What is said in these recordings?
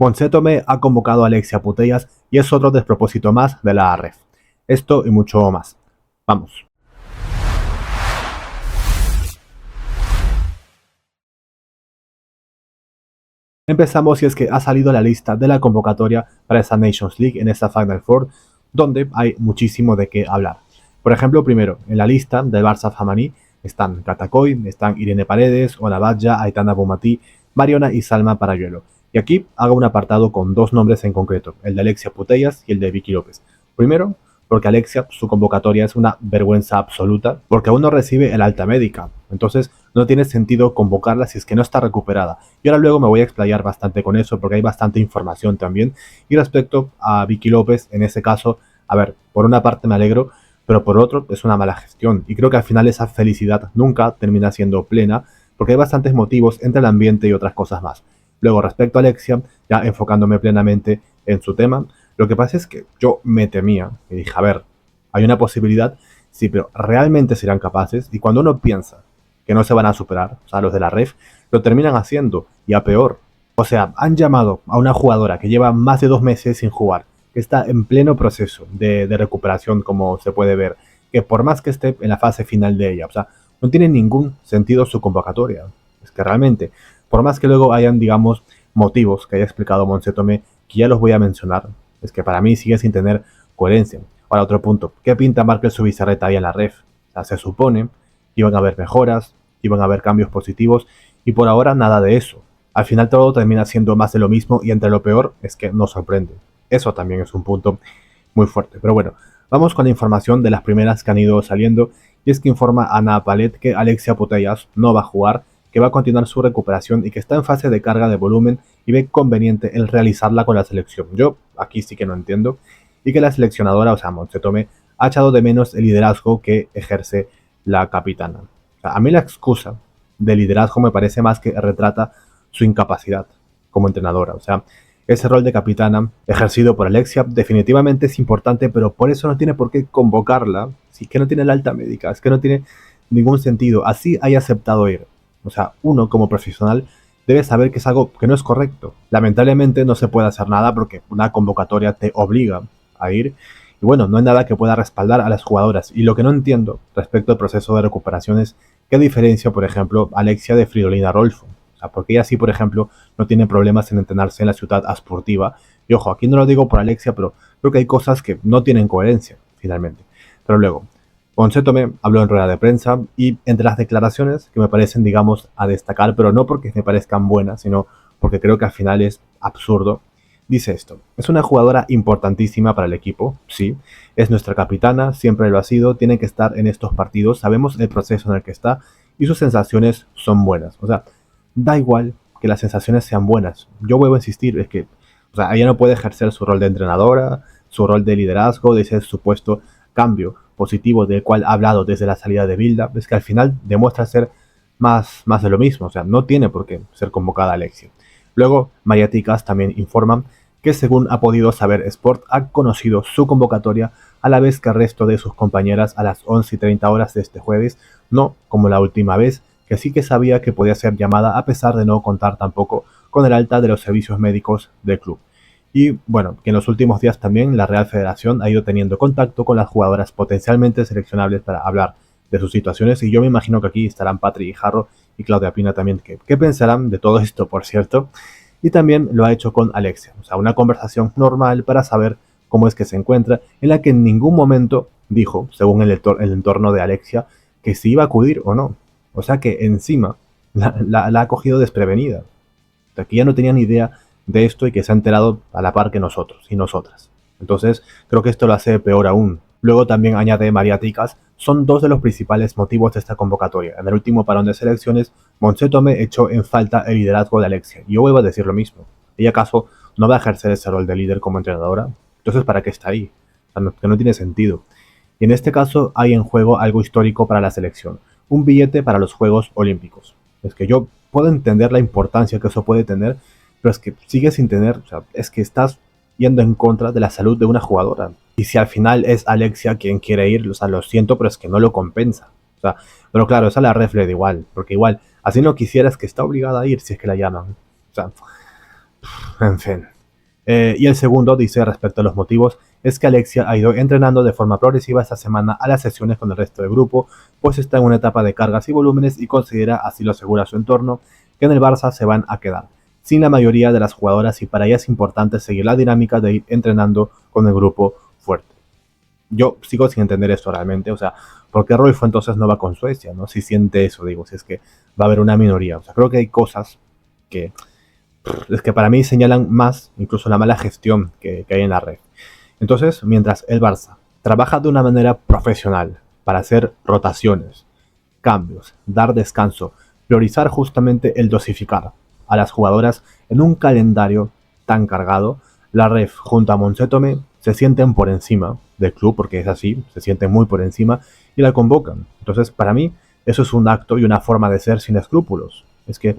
Monsetome ha convocado a Alexia Putellas y es otro despropósito más de la ref. Esto y mucho más. Vamos. Empezamos y es que ha salido la lista de la convocatoria para esa Nations League en esta Final Four, donde hay muchísimo de qué hablar. Por ejemplo, primero, en la lista del Barça Femení están Catacoy, están Irene Paredes, Ona Batlle, Aitana Bonmatí, Mariona y Salma Parayuelo. Y aquí hago un apartado con dos nombres en concreto, el de Alexia Putellas y el de Vicky López. Primero, porque Alexia, su convocatoria es una vergüenza absoluta, porque aún no recibe el alta médica. Entonces, no tiene sentido convocarla si es que no está recuperada. Y ahora luego me voy a explayar bastante con eso, porque hay bastante información también. Y respecto a Vicky López, en ese caso, a ver, por una parte me alegro, pero por otro es una mala gestión. Y creo que al final esa felicidad nunca termina siendo plena, porque hay bastantes motivos entre el ambiente y otras cosas más. Luego, respecto a Alexia, ya enfocándome plenamente en su tema, lo que pasa es que yo me temía y dije, a ver, hay una posibilidad, sí, pero ¿realmente serán capaces? Y cuando uno piensa que no se van a superar, o sea, los de la ref, lo terminan haciendo, y a peor. O sea, han llamado a una jugadora que lleva más de 2 meses sin jugar, que está en pleno proceso de recuperación, como se puede ver, que por más que esté en la fase final de ella, o sea, no tiene ningún sentido su convocatoria. Es que realmente, por más que luego hayan, digamos, motivos que haya explicado Monsetome, que ya los voy a mencionar, es que para mí sigue sin tener coherencia. Ahora, otro punto, ¿qué pinta Markel Zubizarreta ahí en la ref? O sea, se supone que iban a haber mejoras, iban a haber cambios positivos, y por ahora nada de eso. Al final todo termina siendo más de lo mismo, y entre lo peor es que no sorprende. Eso también es un punto muy fuerte. Pero bueno, vamos con la información de las primeras que han ido saliendo, y es que informa Ana Palet que Alexia Putellas no va a jugar, que va a continuar su recuperación y que está en fase de carga de volumen y ve conveniente el realizarla con la selección. Yo aquí sí que no entiendo, y que la seleccionadora, o sea, Monsetome, ha echado de menos el liderazgo que ejerce la capitana. O sea, a mí la excusa de liderazgo me parece más que retrata su incapacidad como entrenadora. O sea, ese rol de capitana ejercido por Alexia definitivamente es importante, pero por eso no tiene por qué convocarla, si es que no tiene la alta médica, es que no tiene ningún sentido. Así haya aceptado ir. O sea, uno como profesional debe saber que es algo que no es correcto. Lamentablemente no se puede hacer nada porque una convocatoria te obliga a ir. Y bueno, no hay nada que pueda respaldar a las jugadoras. Y lo que no entiendo respecto al proceso de recuperación es qué diferencia, por ejemplo, Alexia de Fridolina Rolfo. O sea, porque ella sí, por ejemplo, no tiene problemas en entrenarse en la ciudad esportiva. Y ojo, aquí no lo digo por Alexia, pero creo que hay cosas que no tienen coherencia, finalmente. Pero luego, Monsetome habló en rueda de prensa y entre las declaraciones que me parecen, digamos, a destacar, pero no porque me parezcan buenas, sino porque creo que al final es absurdo, dice esto: es una jugadora importantísima para el equipo, sí, es nuestra capitana, siempre lo ha sido, tiene que estar en estos partidos, sabemos el proceso en el que está y sus sensaciones son buenas. O sea, da igual que las sensaciones sean buenas. Yo vuelvo a insistir, es que, o sea, ella no puede ejercer su rol de entrenadora, su rol de liderazgo, de ese supuesto cambio positivo del cual ha hablado desde la salida de Bilda. Es que al final demuestra ser más de lo mismo, o sea, no tiene por qué ser convocada Alexia. Luego, Mediáticas también informan que, según ha podido saber Sport, ha conocido su convocatoria a la vez que el resto de sus compañeras a las 11:30 horas de este jueves, no como la última vez, que sí que sabía que podía ser llamada a pesar de no contar tampoco con el alta de los servicios médicos del club. Y bueno, que en los últimos días también la Real Federación ha ido teniendo contacto con las jugadoras potencialmente seleccionables para hablar de sus situaciones, y yo me imagino que aquí estarán Patri Guijarro y Claudia Pina también. ¿Qué pensarán de todo esto, por cierto? Y también lo ha hecho con Alexia, o sea, una conversación normal para saber cómo es que se encuentra, en la que en ningún momento dijo, según el entorno de Alexia, que si iba a acudir o no. O sea que encima la ha cogido desprevenida. O sea, que ya no tenía ni idea de esto y que se ha enterado a la par que nosotros y nosotras. Entonces, creo que esto lo hace peor aún. Luego también añade Mediáticas, son dos de los principales motivos de esta convocatoria. En el último parón de selecciones, Monsetome echó en falta el liderazgo de Alexia. Y yo vuelvo a decir lo mismo. ¿Ella acaso no va a ejercer ese rol de líder como entrenadora? Entonces, ¿para qué está ahí? O sea, que no tiene sentido. Y en este caso hay en juego algo histórico para la selección, un billete para los Juegos Olímpicos. Es que yo puedo entender la importancia que eso puede tener, pero es que sigue sin tener, o sea, es que estás yendo en contra de la salud de una jugadora. Y si al final es Alexia quien quiere ir, o sea, lo siento, pero es que no lo compensa. O sea, pero claro, esa la ref le da igual, porque igual, así no quisieras, que está obligada a ir si es que la llaman. O sea, En fin. Y el segundo dice respecto a los motivos, es que Alexia ha ido entrenando de forma progresiva esta semana a las sesiones con el resto del grupo, pues está en una etapa de cargas y volúmenes y considera, así lo asegura su entorno, que en el Barça se van a quedar sin la mayoría de las jugadoras y para ella es importante seguir la dinámica de ir entrenando con el grupo fuerte. Yo sigo sin entender esto realmente, o sea, ¿por qué Rolfo entonces no va con Suecia, no? Si siente eso, digo, si es que va a haber una minoría, o sea, creo que hay cosas que es que para mí señalan más incluso la mala gestión que hay en la red. Entonces, mientras el Barça trabaja de una manera profesional para hacer rotaciones, cambios, dar descanso, priorizar justamente el dosificar a las jugadoras en un calendario tan cargado, la Ref junto a Monsetome se sienten por encima del club, porque es así, se sienten muy por encima y la convocan. Entonces, para mí, eso es un acto y una forma de ser sin escrúpulos. Es que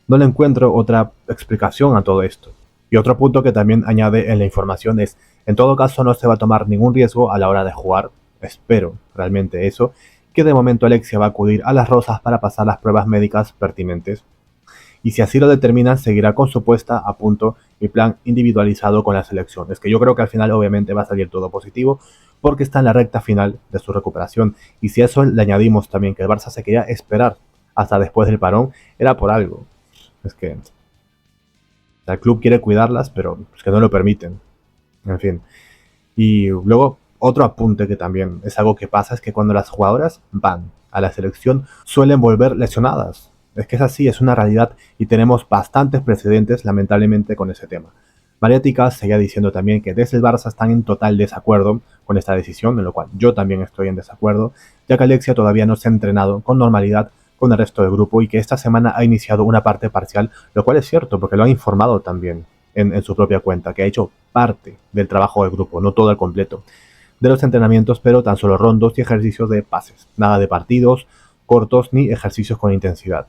no le encuentro otra explicación a todo esto. Y otro punto que también añade en la información es, en todo caso no se va a tomar ningún riesgo a la hora de jugar, espero realmente eso, que de momento Alexia va a acudir a las Rosas para pasar las pruebas médicas pertinentes. Y si así lo determina, seguirá con su puesta a punto y plan individualizado con la selección. Es que yo creo que al final obviamente va a salir todo positivo porque está en la recta final de su recuperación. Y si a eso le añadimos también que el Barça se quería esperar hasta después del parón, era por algo. Es que el club quiere cuidarlas, pero es que no lo permiten. En fin. Y luego, otro apunte que también es algo que pasa es que cuando las jugadoras van a la selección suelen volver lesionadas. Es que es así, es una realidad y tenemos bastantes precedentes lamentablemente con ese tema. Mariática seguía diciendo también que desde el Barça están en total desacuerdo con esta decisión, en lo cual yo también estoy en desacuerdo, ya que Alexia todavía no se ha entrenado con normalidad con el resto del grupo y que esta semana ha iniciado una parte parcial, lo cual es cierto porque lo ha informado también en su propia cuenta, que ha hecho parte del trabajo del grupo, no todo al completo, de los entrenamientos, pero tan solo rondos y ejercicios de pases, nada de partidos cortos ni ejercicios con intensidad.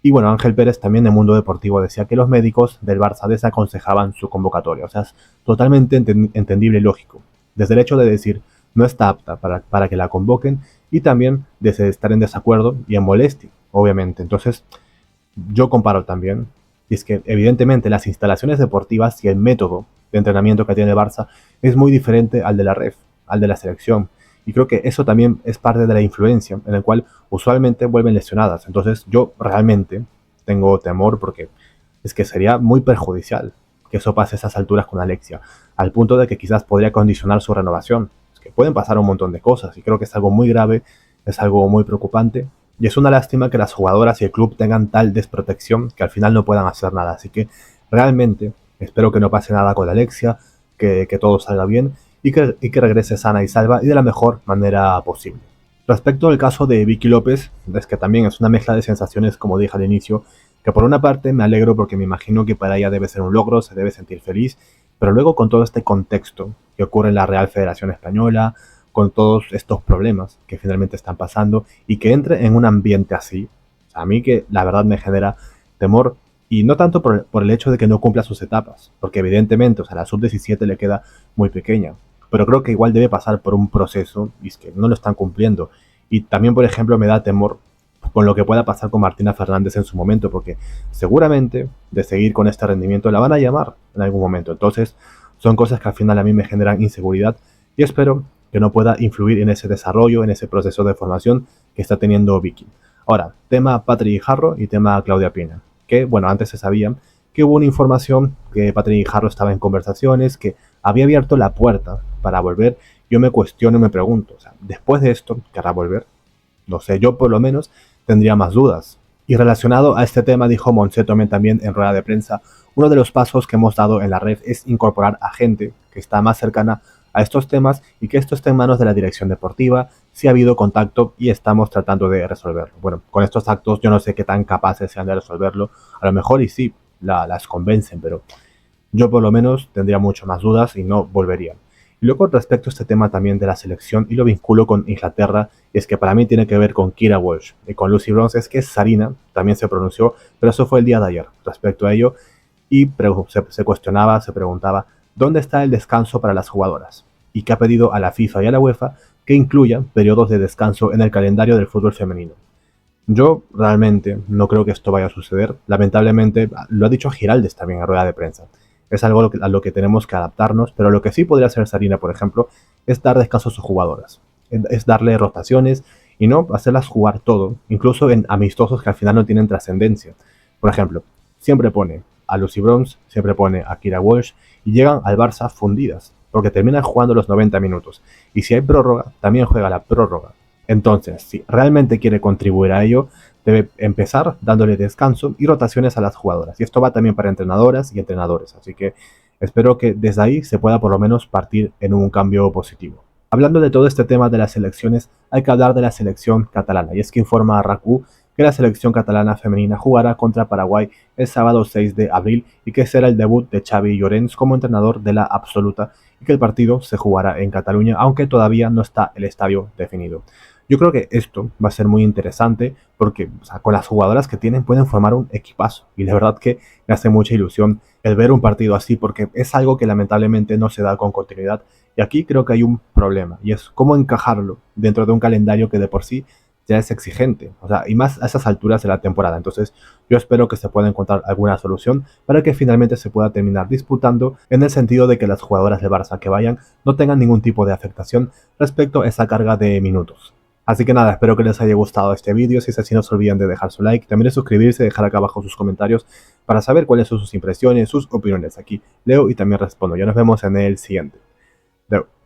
Y bueno, Ángel Pérez también en Mundo Deportivo decía que los médicos del Barça desaconsejaban su convocatoria. O sea, es totalmente entendible y lógico. Desde el hecho de decir no está apta para que la convoquen y también desde estar en desacuerdo y en molestia, obviamente. Entonces, yo comparo también. Y es que evidentemente las instalaciones deportivas y el método de entrenamiento que tiene el Barça es muy diferente al de la REF, al de la selección. Y creo que eso también es parte de la influencia en el cual usualmente vuelven lesionadas. Entonces yo realmente tengo temor porque es que sería muy perjudicial que eso pase a esas alturas con Alexia, al punto de que quizás podría condicionar su renovación. Es que pueden pasar un montón de cosas y creo que es algo muy grave, es algo muy preocupante y es una lástima que las jugadoras y el club tengan tal desprotección que al final no puedan hacer nada. Así que realmente espero que no pase nada con Alexia, que todo salga bien y que regrese sana y salva y de la mejor manera posible. Respecto al caso de Vicky López, es que también es una mezcla de sensaciones, como dije al inicio, que por una parte me alegro porque me imagino que para ella debe ser un logro, se debe sentir feliz, pero luego con todo este contexto que ocurre en la Real Federación Española, con todos estos problemas que finalmente están pasando y que entre en un ambiente así, a mí que la verdad me genera temor y no tanto por el hecho de que no cumpla sus etapas, porque evidentemente, o sea, la sub-17 le queda muy pequeña, pero creo que igual debe pasar por un proceso y es que no lo están cumpliendo. Y también, por ejemplo, me da temor con lo que pueda pasar con Martina Fernández en su momento, porque seguramente de seguir con este rendimiento la van a llamar en algún momento. Entonces, son cosas que al final a mí me generan inseguridad y espero que no pueda influir en ese desarrollo, en ese proceso de formación que está teniendo Vicky. Ahora, tema Patrick Jarro y tema Claudia Pina, que bueno, antes se sabía que hubo una información que Patrick Jarro estaba en conversaciones, que había abierto la puerta para volver. Yo me cuestiono y me pregunto, o sea, después de esto, ¿querrá volver? No sé, yo por lo menos tendría más dudas. Y relacionado a este tema, dijo Montse Tomé también en rueda de prensa, uno de los pasos que hemos dado en la red es incorporar a gente que está más cercana a estos temas y que esto esté en manos de la dirección deportiva, si ha habido contacto y estamos tratando de resolverlo. Bueno, con estos actos yo no sé qué tan capaces sean de resolverlo, a lo mejor y sí, las convencen, pero yo por lo menos tendría mucho más dudas y no volvería. Y luego respecto a este tema también de la selección, y lo vinculo con Inglaterra, y es que para mí tiene que ver con Kira Walsh y con Lucy Bronze, es que Sarina también se pronunció, pero eso fue el día de ayer respecto a ello, y se cuestionaba, se preguntaba, ¿dónde está el descanso para las jugadoras? Y que ha pedido a la FIFA y a la UEFA que incluya periodos de descanso en el calendario del fútbol femenino. Yo realmente no creo que esto vaya a suceder. Lamentablemente, lo ha dicho Giraldes también en rueda de prensa. Es algo a lo que tenemos que adaptarnos, pero lo que sí podría hacer Sarina, por ejemplo, es dar descanso a sus jugadoras. Es darle rotaciones y no hacerlas jugar todo, incluso en amistosos que al final no tienen trascendencia. Por ejemplo, siempre pone a Lucy Bronze, siempre pone a Kira Walsh y llegan al Barça fundidas, porque terminan jugando los 90 minutos. Y si hay prórroga, también juega la prórroga. Entonces, si realmente quiere contribuir a ello, debe empezar dándole descanso y rotaciones a las jugadoras. Y esto va también para entrenadoras y entrenadores. Así que espero que desde ahí se pueda por lo menos partir en un cambio positivo. Hablando de todo este tema de las selecciones, hay que hablar de la selección catalana. Y es que informa a RAC1 que la selección catalana femenina jugará contra Paraguay el sábado 6 de abril y que será el debut de Xavi Llorens como entrenador de la absoluta y que el partido se jugará en Cataluña, aunque todavía no está el estadio definido. Yo creo que esto va a ser muy interesante porque con las jugadoras que tienen pueden formar un equipazo y la verdad que me hace mucha ilusión el ver un partido así porque es algo que lamentablemente no se da con continuidad y aquí creo que hay un problema y es cómo encajarlo dentro de un calendario que de por sí ya es exigente, o sea, y más a esas alturas de la temporada. Entonces, yo espero que se pueda encontrar alguna solución para que finalmente se pueda terminar disputando en el sentido de que las jugadoras de Barça que vayan no tengan ningún tipo de afectación respecto a esa carga de minutos. Así que nada, espero que les haya gustado este vídeo. Si es así, no se olviden de dejar su like, también de suscribirse y dejar acá abajo sus comentarios para saber cuáles son sus impresiones, sus opiniones. Aquí leo y también respondo. Ya nos vemos en el siguiente. Deu.